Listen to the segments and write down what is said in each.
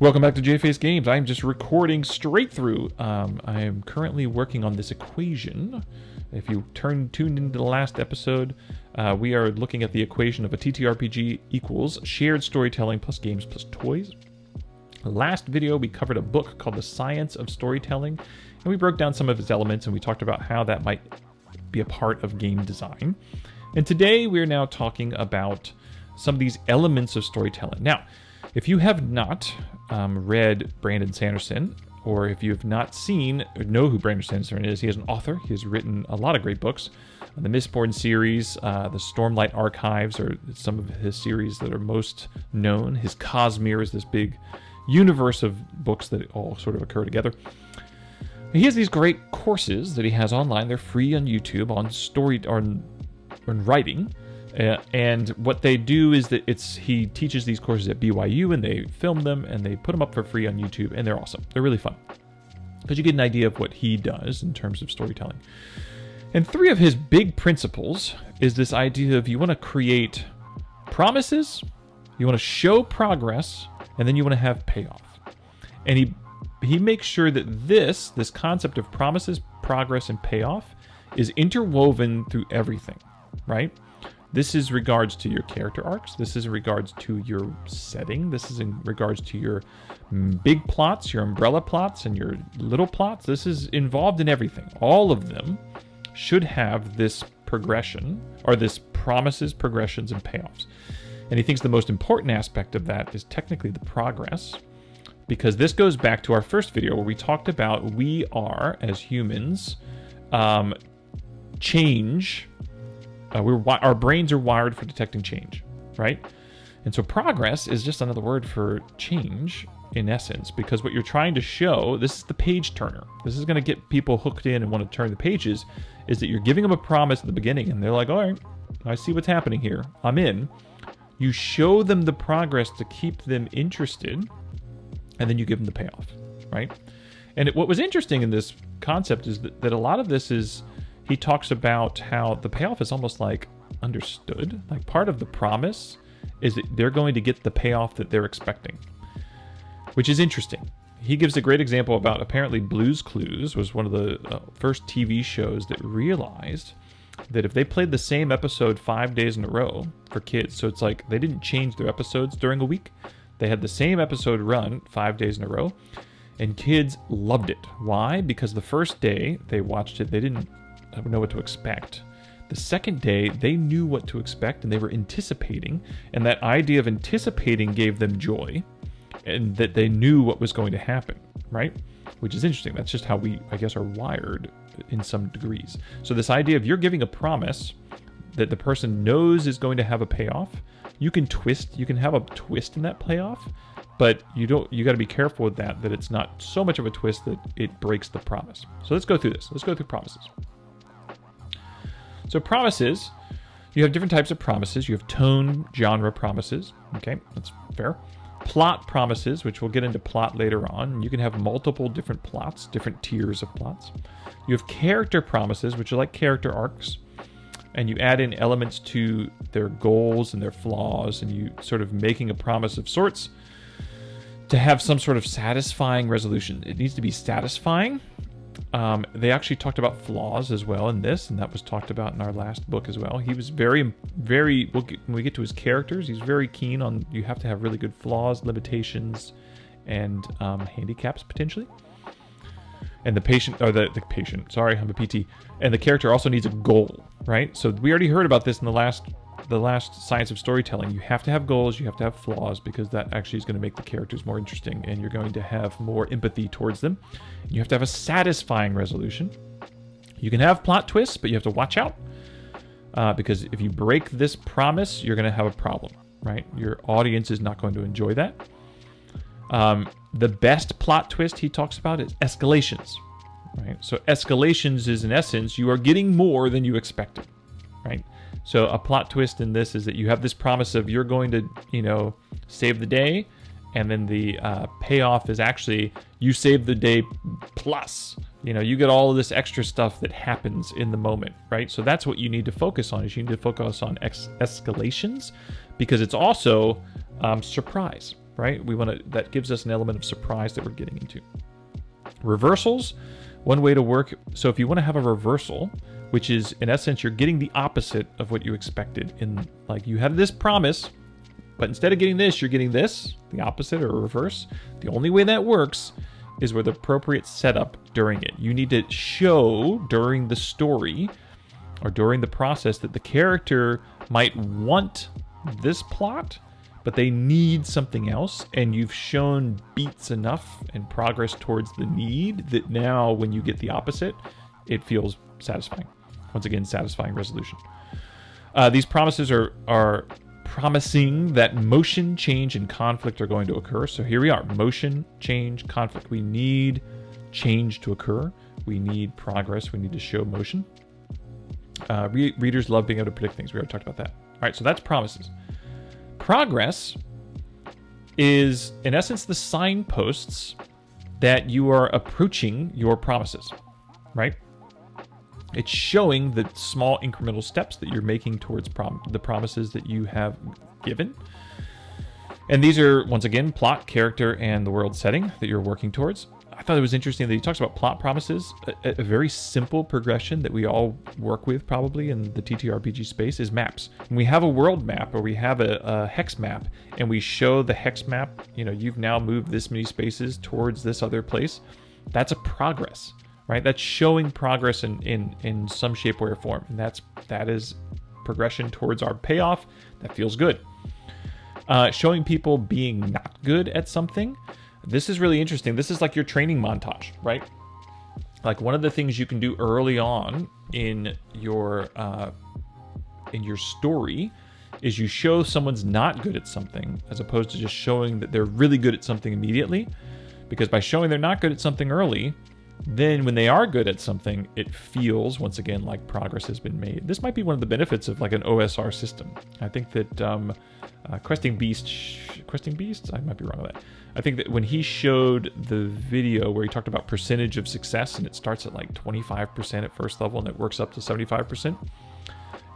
Welcome back to Jface Games. I'm just recording straight through. I am currently working on this equation. If you tuned into the last episode, we are looking at the equation of a TTRPG equals shared storytelling plus games plus toys. Last video, we covered a book called The Science of Storytelling, and we broke down some of its elements, and we talked about how that might be a part of game design. And today, we're now talking about some of these elements of storytelling. Now, if you have not read Brandon Sanderson, or if you have not seen or know who Brandon Sanderson is, he is an author. He has written a lot of great books. The Mistborn series, the Stormlight Archives are some of his series that are most known. His Cosmere is this big universe of books that all sort of occur together. He has these great courses that he has online. They're free on YouTube on writing. And what they do is that he teaches these courses at BYU, and they film them and they put them up for free on YouTube, and they're awesome. They're really fun because you get an idea of what he does in terms of storytelling. And three of his big principles is this idea of you want to create promises, you want to show progress, and then you want to have payoff. And he makes sure that this concept of promises, progress, and payoff is interwoven through everything, right? This is regards to your character arcs. This is in regards to your setting. This is in regards to your big plots, your umbrella plots, and your little plots. This is involved in everything. All of them should have this progression, or this promises, progressions, and payoffs. And he thinks the most important aspect of that is technically the progress, because this goes back to our first video where we talked about we are, as humans, change. Our brains are wired for detecting change, right? And so progress is just another word for change in essence, because what you're trying to show, this is the page turner. This is going to get people hooked in and want to turn the pages, is that you're giving them a promise at the beginning and they're like, all right, I see what's happening here. I'm in. You show them the progress to keep them interested, and then you give them the payoff, right? And what was interesting in this concept is that a lot of this is, he talks about how the payoff is almost like understood. Like part of the promise is that they're going to get the payoff that they're expecting, which is interesting. He gives a great example about apparently Blue's Clues was one of the first TV shows that realized that if they played the same episode 5 days in a row for kids, so it's like they didn't change their episodes during a week. They had the same episode run 5 days in a row, and kids loved it. Why? Because the first day they watched it, they didn't know what to expect. The second day, they knew what to expect and they were anticipating, and that idea of anticipating gave them joy, and that they knew what was going to happen, right? Which is interesting. That's just how we, I guess, are wired in some degrees. So this idea of you're giving a promise that the person knows is going to have a payoff, you can have a twist in that payoff, but you got to be careful with that it's not so much of a twist that it breaks the promise. So let's go through this. Let's go through promises. So promises, you have different types of promises. You have tone, genre promises. Okay, that's fair. Plot promises, which we'll get into plot later on. You can have multiple different plots, different tiers of plots. You have character promises, which are like character arcs. And you add in elements to their goals and their flaws, and you sort of making a promise of sorts to have some sort of satisfying resolution. It needs to be satisfying. They actually talked about flaws as well in this, and that was talked about in our last book as well. He was very, when we get to his characters, he's very keen on, you have to have really good flaws, limitations, and handicaps potentially. And the patient, sorry, I'm a PT. And the character also needs a goal, right? So we already heard about this in the last Science of Storytelling. You have to have goals, you have to have flaws, because that actually is going to make the characters more interesting, and you're going to have more empathy towards them. You have to have a satisfying resolution. You can have plot twists, but you have to watch out, because if you break this promise, you're going to have a problem, right? Your audience is not going to enjoy that. The best plot twist he talks about is escalations, right? So escalations is, in essence, you are getting more than you expected, right? So a plot twist in this is that you have this promise of you're going to, save the day, and then the payoff is actually you save the day plus. You get all of this extra stuff that happens in the moment, right? So that's what you need to focus on, is you need to focus on escalations, because it's also surprise, right? That gives us an element of surprise that we're getting into. Reversals, one way to work. So if you want to have a reversal, which is in essence, you're getting the opposite of what you expected. Like you had this promise, but instead of getting this, you're getting this, the opposite or reverse. The only way that works is with appropriate setup during it. You need to show during the story or during the process that the character might want this plot, but they need something else, and you've shown beats enough and progress towards the need that now when you get the opposite, it feels satisfying. Once again, satisfying resolution. These promises are promising that motion, change, and conflict are going to occur. So here we are, motion, change, conflict. We need change to occur. We need progress. We need to show motion. Readers love being able to predict things. We already talked about that. All right, so that's promises. Progress is, in essence, the signposts that you are approaching your promises, right? It's showing the small incremental steps that you're making towards the promises that you have given. And these are, once again, plot, character, and the world setting that you're working towards. I thought it was interesting that he talks about plot promises. A very simple progression that we all work with probably in the TTRPG space is maps. When we have a world map or we have a hex map and we show the hex map, you've now moved this many spaces towards this other place. That's a progress, right? That's showing progress in some shape, way, or form. And that is progression towards our payoff. That feels good. Showing people being not good at something. This is really interesting. This is like your training montage, right? Like one of the things you can do early on in your story is you show someone's not good at something as opposed to just showing that they're really good at something immediately. Because by showing they're not good at something early, then when they are good at something, it feels, once again, like progress has been made. This might be one of the benefits of like an OSR system. I think that Questing Beast, I might be wrong on that. I think that when he showed the video where he talked about percentage of success, and it starts at like 25% at first level and it works up to 75%.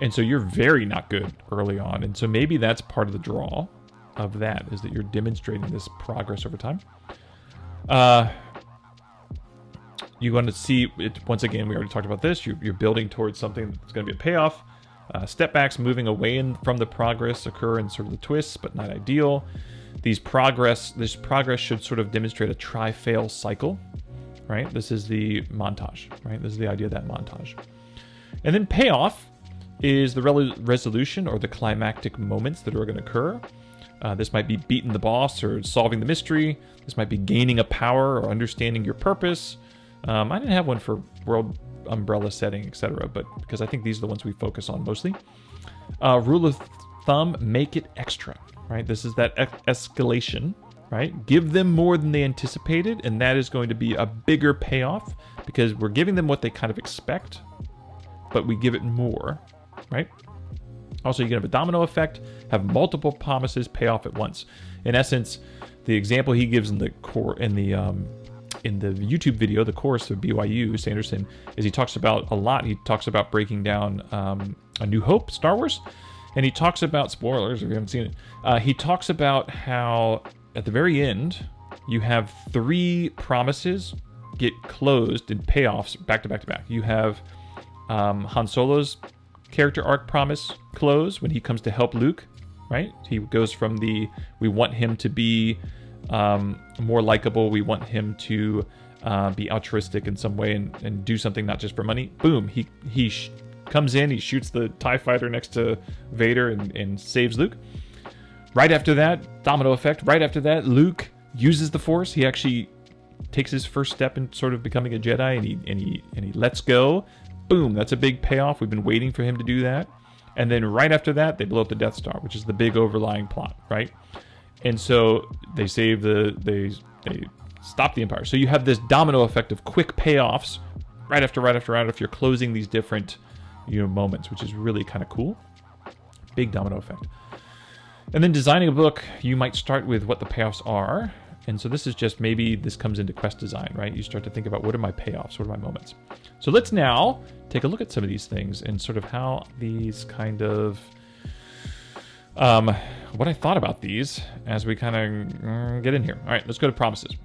And so you're very not good early on. And so maybe that's part of the draw of that, is that you're demonstrating this progress over time. You want to see it, once again, we already talked about this, you're building towards something that's going to be a payoff. Step backs moving away from the progress occur in sort of the twists, but not ideal. This progress should sort of demonstrate a try-fail cycle, right? This is the montage, right? This is the idea of that montage. And then payoff is the resolution or the climactic moments that are going to occur. This might be beating the boss or solving the mystery. This might be gaining a power or understanding your purpose. I didn't have one for world umbrella setting, etc., but because I think these are the ones we focus on mostly. Rule of thumb, make it extra, right? This is that escalation, right? Give them more than they anticipated, and that is going to be a bigger payoff because we're giving them what they kind of expect, but we give it more, right? Also, you can have a domino effect, have multiple promises pay off at once. In essence, the example he gives in the YouTube video, the course of BYU, Sanderson, is he talks about breaking down A New Hope, Star Wars, and he talks about, spoilers if you haven't seen it, he talks about how at the very end, you have 3 promises get closed in payoffs back to back to back. You have Han Solo's character arc promise close when he comes to help Luke, right? He goes from we want him to be more likable, we want him to be altruistic in some way and do something not just for money. Boom, he comes in, he shoots the TIE fighter next to Vader and saves Luke. Right after that, domino effect, right after that, Luke uses the Force. He actually takes his first step in sort of becoming a Jedi and he lets go. Boom, that's a big payoff. We've been waiting for him to do that. And then right after that, they blow up the Death Star, which is the big overlying plot, right? And so they they stop the Empire. So you have this domino effect of quick payoffs right after. You're closing these different, moments, which is really kind of cool. Big domino effect. And then designing a book, you might start with what the payoffs are. And so this is just, maybe this comes into quest design, right? You start to think about, what are my payoffs? What are my moments? So let's now take a look at some of these things and sort of how these kind of What I thought about these as we kind of get in here. All right, let's go to promises.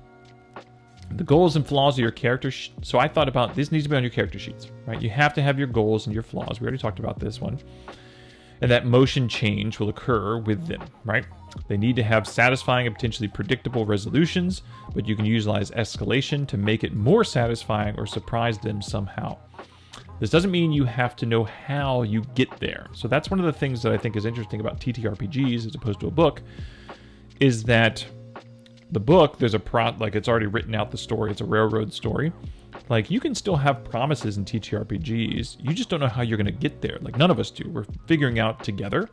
The goals and flaws of your character. So I thought about this needs to be on your character sheets, right? You have to have your goals and your flaws. We already talked about this one. And that motion change will occur with them, right? They need to have satisfying and potentially predictable resolutions, but you can utilize escalation to make it more satisfying or surprise them somehow. This doesn't mean you have to know how you get there. So that's one of the things that I think is interesting about TTRPGs as opposed to a book, is that the book, there's a like it's already written out the story. It's a railroad story. Like, you can still have promises in TTRPGs. You just don't know how you're going to get there. Like, none of us do. We're figuring out together.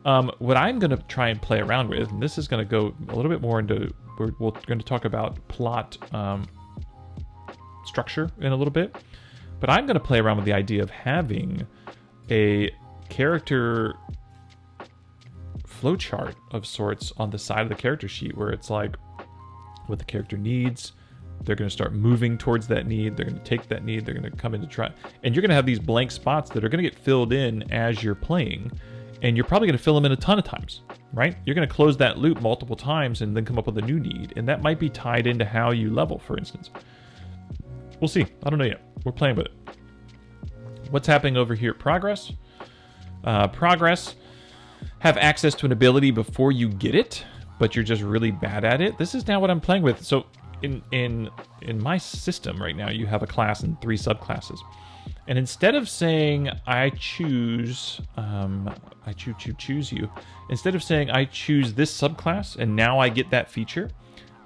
What I'm going to try and play around with, and this is going to go a little bit more into, we're going to talk about plot structure in a little bit. But I'm going to play around with the idea of having a character flowchart of sorts on the side of the character sheet, where it's like what the character needs. They're going to start moving towards that need. They're going to take that need. They're going to come into try. And you're going to have these blank spots that are going to get filled in as you're playing. And you're probably going to fill them in a ton of times, right? You're going to close that loop multiple times and then come up with a new need. And that might be tied into how you level, for instance. We'll see. I don't know yet. We're playing with it. What's happening over here at Progress? Progress. Have access to an ability before you get it, but you're just really bad at it. This is now what I'm playing with. So in my system right now, you have a class and 3 subclasses. And instead of saying I choose you, instead of saying I choose this subclass and now I get that feature,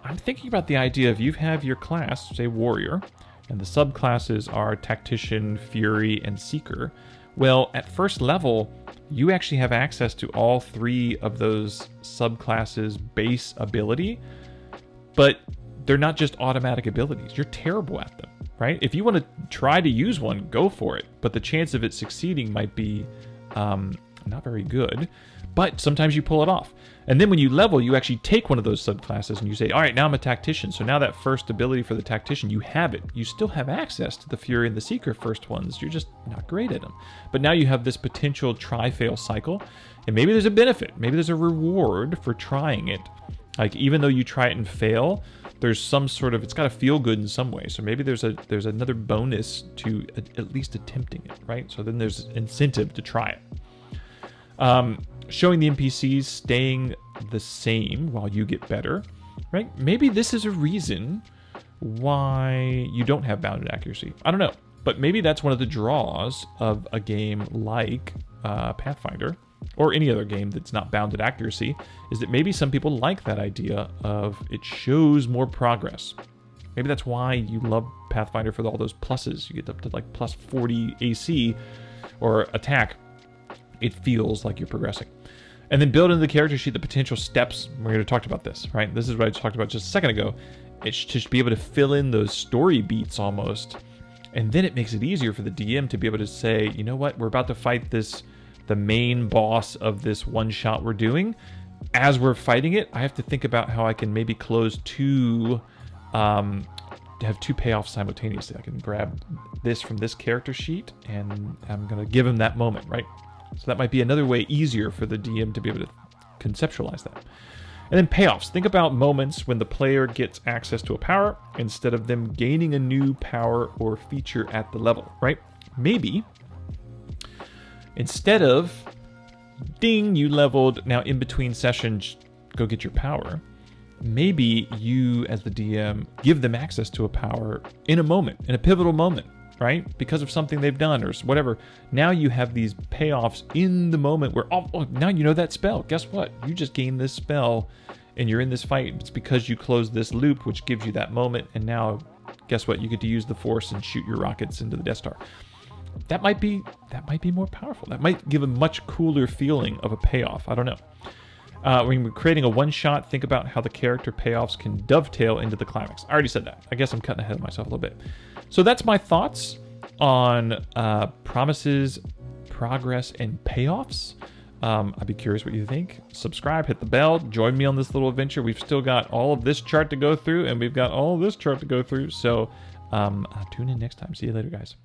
I'm thinking about the idea of you have your class, say warrior, and the subclasses are tactician, fury, and seeker. Well, at first level, you actually have access to all 3 of those subclasses' base ability, but they're not just automatic abilities. You're terrible at them, right? If you want to try to use one, go for it, but the chance of it succeeding might be not very good, but sometimes you pull it off. And then when you level, you actually take one of those subclasses and you say, all right, now I'm a tactician. So now that first ability for the tactician, you have it. You still have access to the Fury and the Seeker first ones. You're just not great at them. But now you have this potential try-fail cycle, and maybe there's a benefit. Maybe there's a reward for trying it. Like, even though you try it and fail, there's some sort of, it's got to feel good in some way. So maybe there's another bonus to at least attempting it, right? So then there's incentive to try it. Showing the NPCs staying the same while you get better, right? Maybe this is a reason why you don't have bounded accuracy. I don't know, but maybe that's one of the draws of a game like Pathfinder, or any other game that's not bounded accuracy, is that maybe some people like that idea of it shows more progress. Maybe that's why you love Pathfinder for all those pluses. You get up to like plus 40 AC or attack. It feels like you're progressing. And then build into the character sheet the potential steps. We're going to talk about this, right? This is what I talked about just a second ago. It should be able to fill in those story beats almost. And then it makes it easier for the DM to be able to say, you know what, we're about to fight the main boss of this one shot we're doing. As we're fighting it, I have to think about how I can maybe close have 2 payoffs simultaneously. I can grab this from this character sheet and I'm going to give him that moment, right? So that might be another way easier for the DM to be able to conceptualize that. And then payoffs. Think about moments when the player gets access to a power instead of them gaining a new power or feature at the level, right? Maybe instead of, ding, you leveled, now in between sessions, go get your power. Maybe you, as the DM, give them access to a power in a moment, in a pivotal moment, right? Because of something they've done or whatever. Now you have these payoffs in the moment where, oh, now you know that spell. Guess what? You just gained this spell and you're in this fight. It's because you closed this loop, which gives you that moment. And now, guess what? You get to use the Force and shoot your rockets into the Death Star. That might be more powerful. That might give a much cooler feeling of a payoff. I don't know. When we're creating a one-shot, think about how the character payoffs can dovetail into the climax. I already said that. I guess I'm cutting ahead of myself a little bit. So that's my thoughts on promises, progress, and payoffs. I'd be curious what you think. Subscribe, hit the bell, join me on this little adventure. We've still got all of this chart to go through, and we've got all of this chart to go through. So tune in next time. See you later, guys.